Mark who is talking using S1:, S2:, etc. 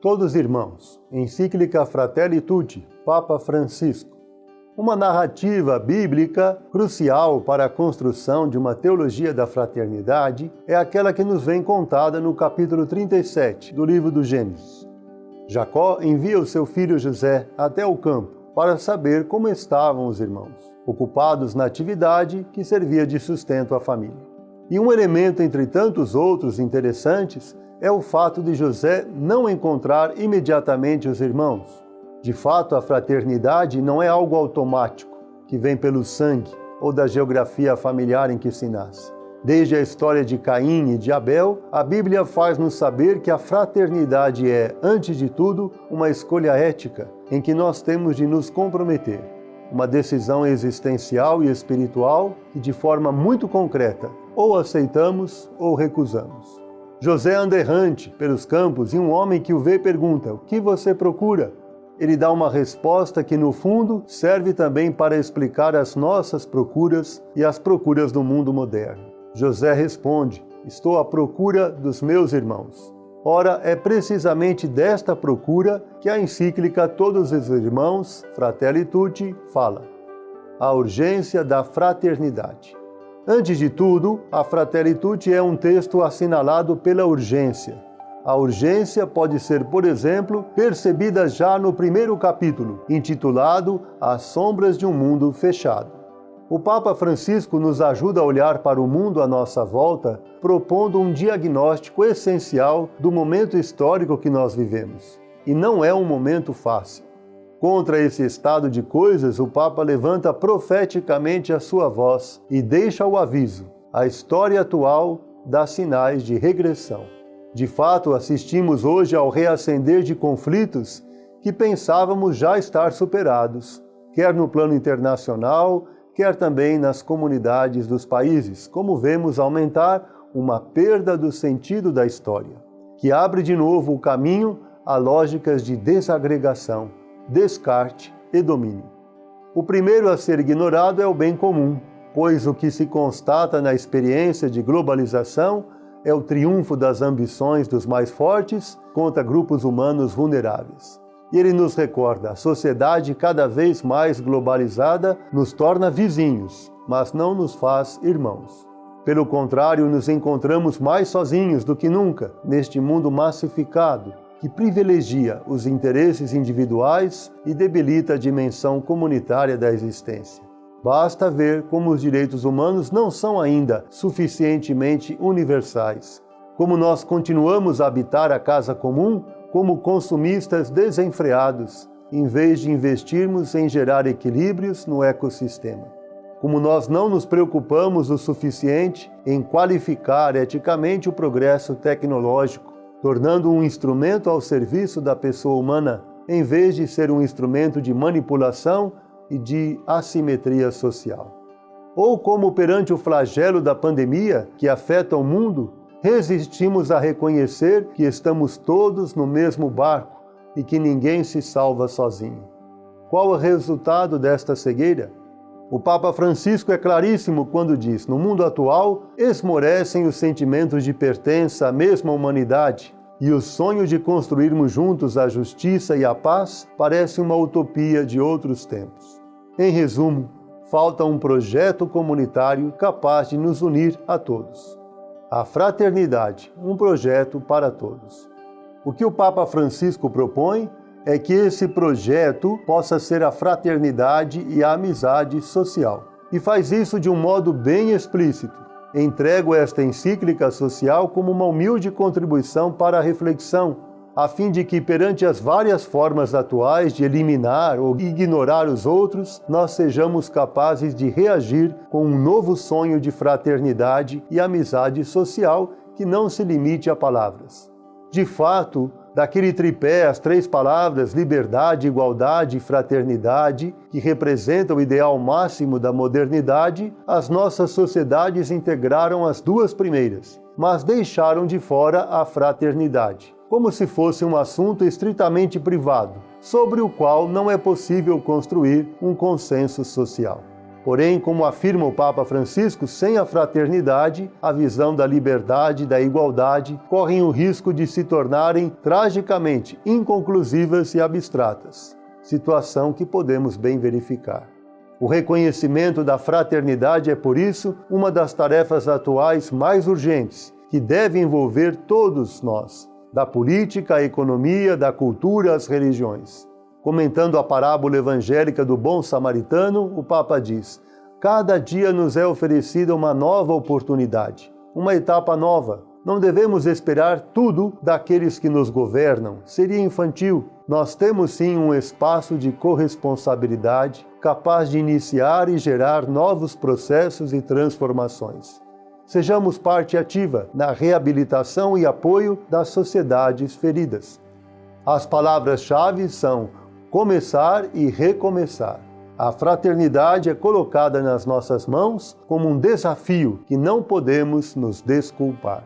S1: Todos irmãos, encíclica Fratelli Tutti, Papa Francisco. Uma narrativa bíblica crucial para a construção de uma teologia da fraternidade é aquela que nos vem contada no capítulo 37 do livro do Gênesis. Jacó envia o seu filho José até o campo para saber como estavam os irmãos, ocupados na atividade que servia de sustento à família. E um elemento entre tantos outros interessantes é o fato de José não encontrar imediatamente os irmãos. De fato, a fraternidade não é algo automático, que vem pelo sangue ou da geografia familiar em que se nasce. Desde a história de Caim e de Abel, a Bíblia faz-nos saber que a fraternidade é, antes de tudo, uma escolha ética em que nós temos de nos comprometer. Uma decisão existencial e espiritual que, de forma muito concreta, ou aceitamos ou recusamos. José anda errante pelos campos e um homem que o vê pergunta: "O que você procura?" Ele dá uma resposta que, no fundo, serve também para explicar as nossas procuras e as procuras do mundo moderno. José responde: "Estou à procura dos meus irmãos." Ora, é precisamente desta procura que a encíclica Todos os Irmãos, Fratelli Tutti, fala. A urgência da fraternidade. Antes de tudo, a Fratelli Tutti é um texto assinalado pela urgência. A urgência pode ser, por exemplo, percebida já no primeiro capítulo, intitulado As Sombras de um Mundo Fechado. O Papa Francisco nos ajuda a olhar para o mundo à nossa volta, propondo um diagnóstico essencial do momento histórico que nós vivemos. E não é um momento fácil. Contra esse estado de coisas, o Papa levanta profeticamente a sua voz e deixa o aviso: a história atual dá sinais de regressão. De fato, assistimos hoje ao reacender de conflitos que pensávamos já estar superados, quer no plano internacional, quer também nas comunidades dos países, como vemos aumentar uma perda do sentido da história, que abre de novo o caminho a lógicas de desagregação, descarte e domínio. O primeiro a ser ignorado é o bem comum, pois o que se constata na experiência de globalização é o triunfo das ambições dos mais fortes contra grupos humanos vulneráveis. E ele nos recorda: a sociedade cada vez mais globalizada nos torna vizinhos, mas não nos faz irmãos. Pelo contrário, nos encontramos mais sozinhos do que nunca neste mundo massificado, que privilegia os interesses individuais e debilita a dimensão comunitária da existência. Basta ver como os direitos humanos não são ainda suficientemente universais, como nós continuamos a habitar a casa comum como consumistas desenfreados, em vez de investirmos em gerar equilíbrios no ecossistema. Como nós não nos preocupamos o suficiente em qualificar eticamente o progresso tecnológico, tornando um instrumento ao serviço da pessoa humana, em vez de ser um instrumento de manipulação e de assimetria social. Ou como perante o flagelo da pandemia que afeta o mundo, resistimos a reconhecer que estamos todos no mesmo barco e que ninguém se salva sozinho. Qual o resultado desta cegueira? O Papa Francisco é claríssimo quando diz: no mundo atual, esmorecem os sentimentos de pertença à mesma humanidade, e o sonho de construirmos juntos a justiça e a paz parece uma utopia de outros tempos. Em resumo, falta um projeto comunitário capaz de nos unir a todos. A fraternidade, um projeto para todos. O que o Papa Francisco propõe é que esse projeto possa ser a fraternidade e a amizade social. E faz isso de um modo bem explícito. Entrego esta encíclica social como uma humilde contribuição para a reflexão, a fim de que, perante as várias formas atuais de eliminar ou ignorar os outros, nós sejamos capazes de reagir com um novo sonho de fraternidade e amizade social que não se limite a palavras. De fato, daquele tripé, as três palavras liberdade, igualdade e fraternidade, que representam o ideal máximo da modernidade, as nossas sociedades integraram as duas primeiras, mas deixaram de fora a fraternidade, como se fosse um assunto estritamente privado, sobre o qual não é possível construir um consenso social. Porém, como afirma o Papa Francisco, sem a fraternidade, a visão da liberdade e da igualdade correm o risco de se tornarem tragicamente inconclusivas e abstratas, situação que podemos bem verificar. O reconhecimento da fraternidade é, por isso, uma das tarefas atuais mais urgentes, que deve envolver todos nós, da política à economia, da cultura às religiões. Comentando a parábola evangélica do bom samaritano, o Papa diz: cada dia nos é oferecida uma nova oportunidade, uma etapa nova. Não devemos esperar tudo daqueles que nos governam, seria infantil. Nós temos sim um espaço de corresponsabilidade capaz de iniciar e gerar novos processos e transformações. Sejamos parte ativa na reabilitação e apoio das sociedades feridas. As palavras-chave são começar e recomeçar. A fraternidade é colocada nas nossas mãos como um desafio que não podemos nos desculpar.